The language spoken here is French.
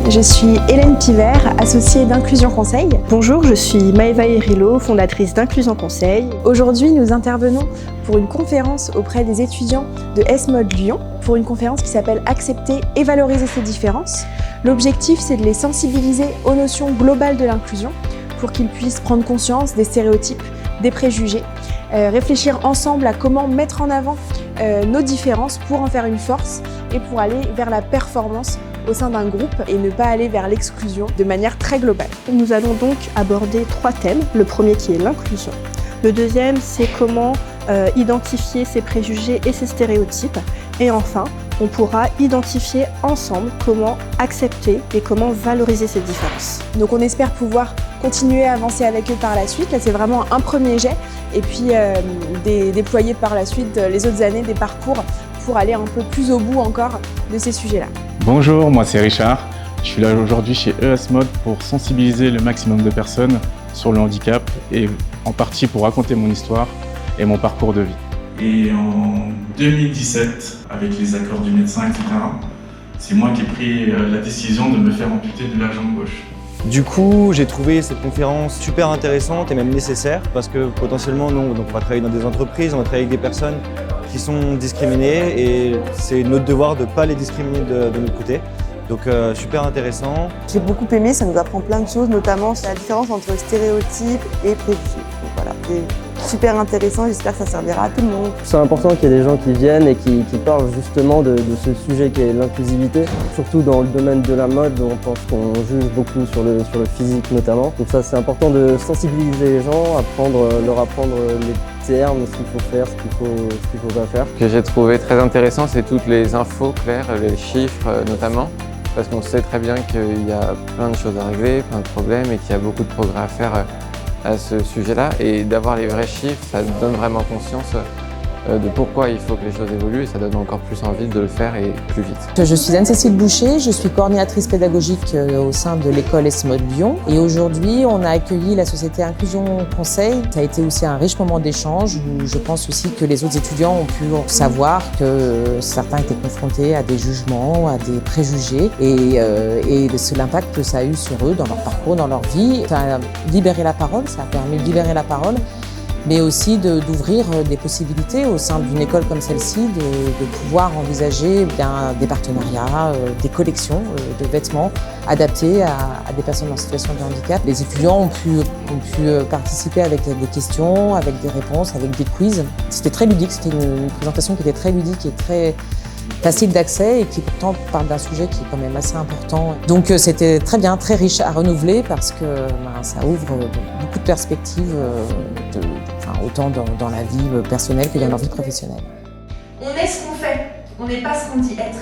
Je suis Hélène Pivert, associée d'Inclusion Conseil. Bonjour, je suis Maëva Herilo, fondatrice d'Inclusion Conseil. Aujourd'hui, nous intervenons pour une conférence auprès des étudiants de S-Mode Lyon, pour une conférence qui s'appelle « Accepter et valoriser ses différences ». L'objectif, c'est de les sensibiliser aux notions globales de l'inclusion pour qu'ils puissent prendre conscience des stéréotypes, des préjugés, réfléchir ensemble à comment mettre en avant nos différences pour en faire une force et pour aller vers la performance au sein d'un groupe et ne pas aller vers l'exclusion de manière très globale. Nous allons donc aborder 3 thèmes. Le premier qui est l'inclusion. Le deuxième, c'est comment identifier ses préjugés et ses stéréotypes. Et enfin, on pourra identifier ensemble comment accepter et comment valoriser ces différences. Donc on espère pouvoir continuer à avancer avec eux par la suite. Là, c'est vraiment un premier jet et puis déployer par la suite les autres années des parcours pour aller un peu plus au bout encore de ces sujets-là. Bonjour, moi c'est Richard. Je suis là aujourd'hui chez ES-Mode pour sensibiliser le maximum de personnes sur le handicap et en partie pour raconter mon histoire et mon parcours de vie. Et en 2017, avec les accords du médecin, etc., c'est moi qui ai pris la décision de me faire amputer de la jambe gauche. Du coup, j'ai trouvé cette conférence super intéressante et même nécessaire parce que potentiellement, nous, on va travailler dans des entreprises, on va travailler avec des personnes qui sont discriminées et c'est notre devoir de ne pas les discriminer de notre côté. Donc super intéressant. J'ai beaucoup aimé, ça nous apprend plein de choses, notamment sur la différence entre stéréotypes et préjugés. Donc voilà, c'est super intéressant, j'espère que ça servira à tout le monde. C'est important qu'il y ait des gens qui viennent et qui parlent justement de ce sujet qui est l'inclusivité, surtout dans le domaine de la mode, où on pense qu'on juge beaucoup sur le physique notamment. Donc ça, c'est important de sensibiliser les gens, leur apprendre les termes, ce qu'il faut faire, ce qu'il faut pas faire. Ce que j'ai trouvé très intéressant, c'est toutes les infos claires, les chiffres notamment. Parce qu'on sait très bien qu'il y a plein de choses à régler, plein de problèmes et qu'il y a beaucoup de progrès à faire à ce sujet-là. Et d'avoir les vrais chiffres, ça donne vraiment conscience de pourquoi il faut que les choses évoluent et ça donne encore plus envie de le faire et plus vite. Je suis Anne-Cécile Boucher, je suis coordinatrice pédagogique au sein de l'école S-Mode Lyon. Et aujourd'hui, on a accueilli la société Inclusion Conseil. Ça a été aussi un riche moment d'échange où je pense aussi que les autres étudiants ont pu savoir que certains étaient confrontés à des jugements, à des préjugés et l'impact que ça a eu sur eux dans leur parcours, dans leur vie. Ça a libéré la parole, ça a permis de libérer la parole, mais aussi d'ouvrir des possibilités au sein d'une école comme celle-ci, de pouvoir envisager des partenariats, des collections de vêtements adaptés à des personnes en situation de handicap. Les étudiants ont pu participer avec des questions, avec des réponses, avec des quiz. C'était très ludique, c'était une présentation qui était très ludique et très facile d'accès et qui pourtant parle d'un sujet qui est quand même assez important. Donc c'était très bien, très riche à renouveler parce que ça ouvre beaucoup de perspectives, autant dans la vie personnelle que dans la vie professionnelle. On est ce qu'on fait, on n'est pas ce qu'on dit être.